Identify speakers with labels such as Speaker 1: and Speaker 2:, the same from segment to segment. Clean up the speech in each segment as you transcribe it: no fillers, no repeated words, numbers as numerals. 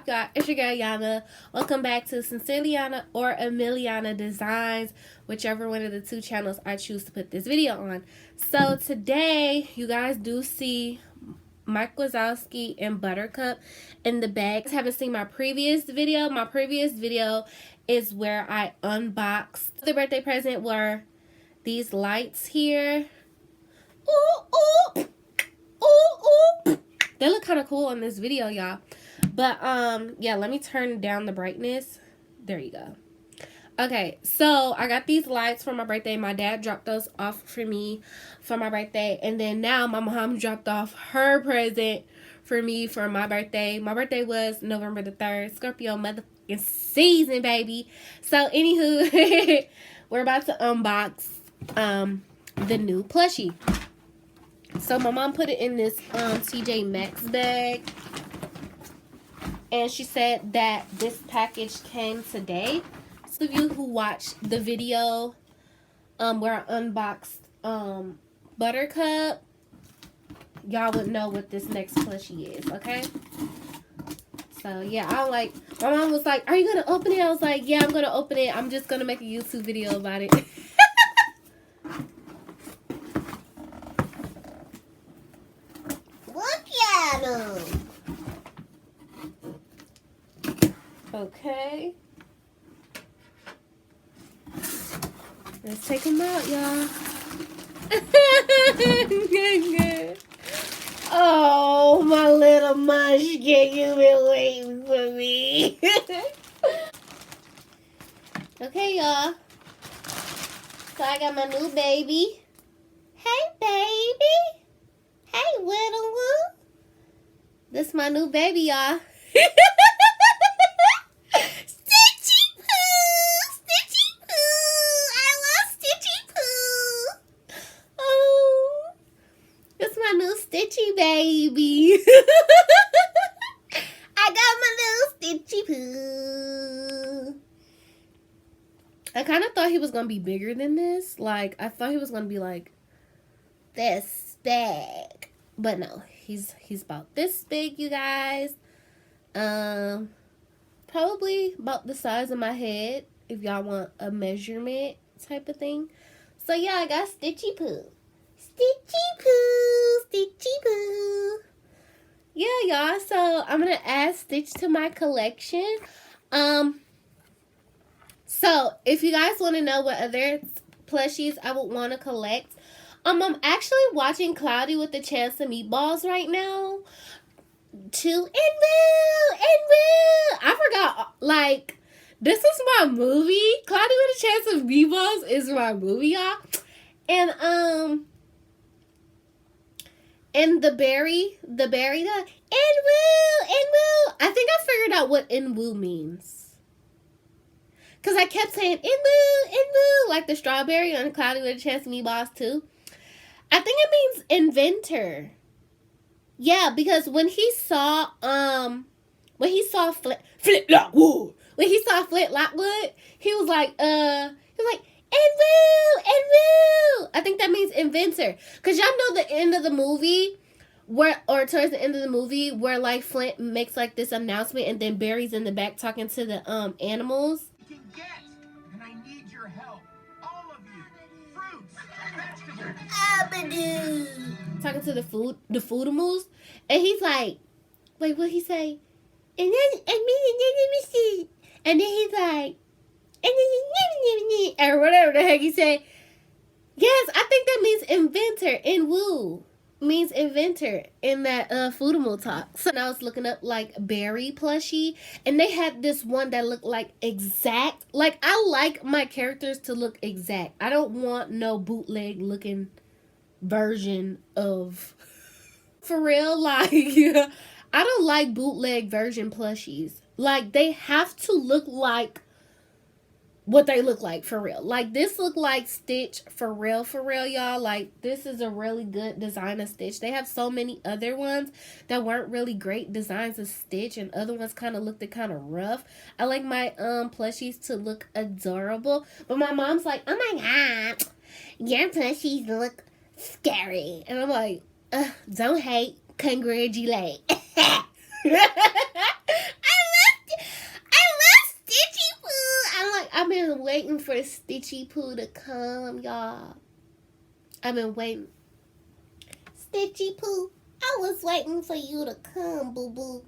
Speaker 1: up, y'all? It's your girl Yana. Welcome back to Sincerely Yana or Emiliana Designs, whichever one of the two channels I choose to put this video on. So today, you guys do see Mike Wazowski and Buttercup in the bag. If you haven't seen my previous video, is where I unboxed the birthday present were these lights here. Ooh, ooh, ooh, ooh. They look kind of cool on this video, y'all. But, yeah, let me turn down the brightness. There you go. Okay, so I got these lights for my birthday. My dad dropped those off for me for my birthday. And then now my mom dropped off her present for me for my birthday. My birthday was November the 3rd. Scorpio motherfucking season, baby. So, anywho, we're about to unbox the new plushie. So my mom put it in this TJ Maxx bag, and she said that this package came today. So you who watched the video where I unboxed Buttercup, y'all would know what this next plushie is, okay? So yeah, my mom was like, are you gonna open it? I was like, yeah, I'm gonna open it. I'm just gonna make a YouTube video about it. Okay. Let's take them out, y'all. Oh, my little munchkin, you've been waiting for me. Okay, y'all. So I got my new baby. Hey, baby. Hey, little one. This is my new baby, y'all. Stitchy baby. I got my little Stitchy poo. I kind of thought he was going to be bigger than this. Like, I thought he was going to be like this big. But no, he's about this big, you guys. Probably about the size of my head, if y'all want a measurement type of thing. So yeah, I got Stitchy poo. Stitchy poo, Stitchy poo. Yeah, y'all. So I'm gonna add Stitch to my collection. So if you guys want to know what other plushies I would want to collect, I'm actually watching Cloudy with a Chance of Meatballs right now. I forgot. Like, this is my movie. Cloudy with a Chance of Meatballs is my movie, y'all. And the berry, I think I figured out what "Inwoo" means. Because I kept saying "Inwoo," like the strawberry on Cloudy with a Chance of Meatballs too. I think it means inventor. Yeah, because when he saw Flint Lockwood, he was like, Inwoo! I think that means inventor. Because y'all know the end of the movie, towards the end of the movie, where like Flint makes like this announcement and then Barry's in the back talking to the animals.
Speaker 2: You can get, and I need your help. All of you. Fruits, vegetables.
Speaker 1: Abadoo! Talking to the foodimals. And he's like, wait, what'd he say? And then he's like, or whatever the heck he said. Yes, I think that means inventor. Inwoo means inventor in that foodimal talk. So I was looking up like berry plushie, and they had this one that looked like exact. Like, I like my characters to look exact. I don't want no bootleg looking version of, for real, like, I don't like bootleg version plushies. Like, they have to look like what they look like for real. Like, this look like Stitch for real, y'all. Like, this is a really good design of Stitch. They have so many other ones that weren't really great designs of Stitch, and other ones kind of looked kind of rough. I like my plushies to look adorable, but my mom's like, oh my god, your plushies look scary. And I'm like, don't hate, congratulate. I for Stitchy Poo to come, y'all. I've been waiting. Stitchy Poo, I was waiting for you to come, boo-boo.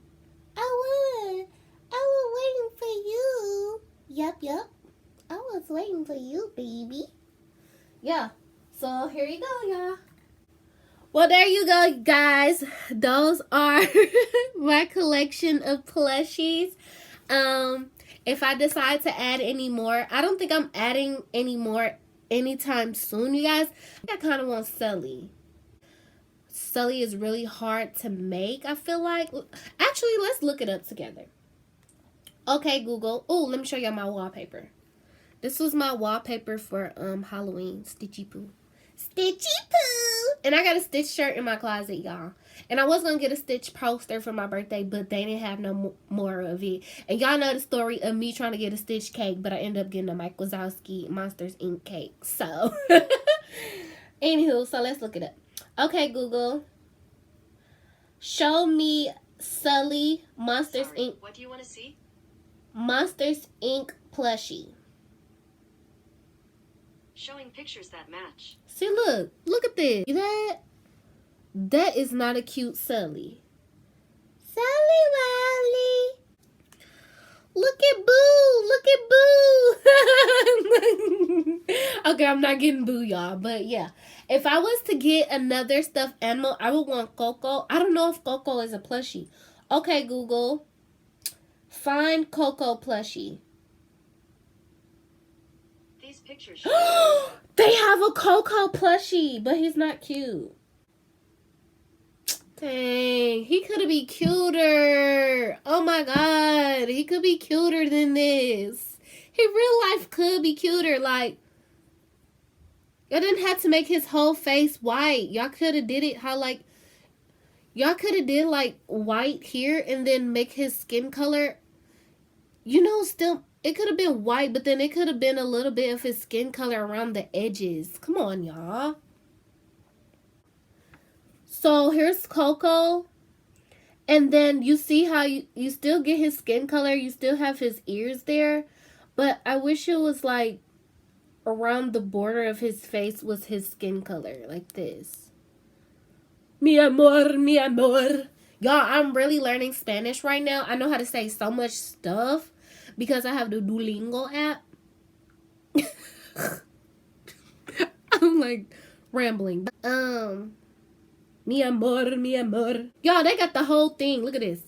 Speaker 1: I was waiting for you. Yup. I was waiting for you, baby. Yeah, so here you go, y'all. Well, there you go, guys. Those are my collection of plushies. If I decide to add any more, I don't think I'm adding any more anytime soon, you guys. I kind of want Sully. Sully is really hard to make, I feel like. Actually, let's look it up together. Okay, Google. Oh, let me show y'all my wallpaper. This was my wallpaper for Halloween. Stitchy Poo. Stitchy Poo! And I got a Stitch shirt in my closet, y'all. And I was going to get a Stitch poster for my birthday, but they didn't have no more of it. And y'all know the story of me trying to get a Stitch cake, but I ended up getting a Mike Wazowski Monsters Inc. cake. So, anywho, so let's look it up. Okay, Google. Show me Sully Monsters Inc.
Speaker 3: What do you want to see?
Speaker 1: Monsters Inc. plushie.
Speaker 3: Showing pictures that match.
Speaker 1: See, look at this. See that? That is not a cute Sully. Sully Wally. Look at Boo. Look at Boo. Okay, I'm not getting Boo, y'all. But yeah, if I was to get another stuffed animal, I would want Coco. I don't know if Coco is a plushie. Okay, Google. Find Coco plushie.
Speaker 3: These pictures.
Speaker 1: They have a Coco plushie, but he's not cute. Dang, he could be cuter. Oh my god, he could be cuter than this. He real life could be cuter. Like, y'all didn't have to make his whole face white. Y'all could have did it how, like, y'all could have did like white here and then make his skin color, you know, still, it could have been white, but then it could have been a little bit of his skin color around the edges. Come on, y'all. So here's Coco. And then you see how you still get his skin color. You still have his ears there. But I wish it was like around the border of his face was his skin color. Like this. Mi amor, mi amor. Y'all, I'm really learning Spanish right now. I know how to say so much stuff because I have the Duolingo app. I'm like rambling. Mi amor, mi amor. Y'all, they got the whole thing. Look at this.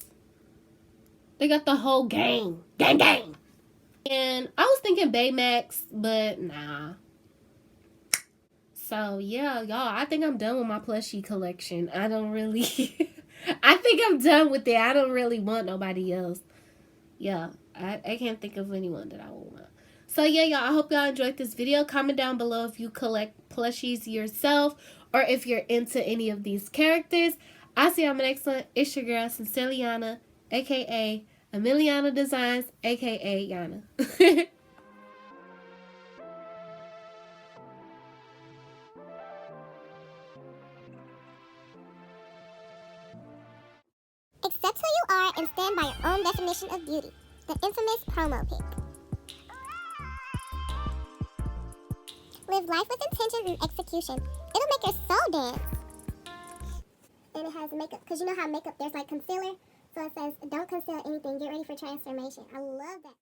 Speaker 1: They got the whole gang. Gang. And I was thinking Baymax, but nah. So, yeah, y'all, I think I'm done with my plushie collection. I don't really... I think I'm done with it. I don't really want nobody else. Yeah, I can't think of anyone that I would want. So, yeah, y'all, I hope y'all enjoyed this video. Comment down below if you collect plushies yourself or if you're into any of these characters. I'll see you on the next one. It's your girl, Sincerely Yana, a.k.a. Emiliana Designs, a.k.a. Yana.
Speaker 4: Accept who you are and stand by your own definition of beauty. The infamous promo pic. Live life with intention and execution. It'll make your soul dance. And it has makeup, because you know how makeup, there's like concealer. So it says, don't conceal anything, get ready for transformation. I love that.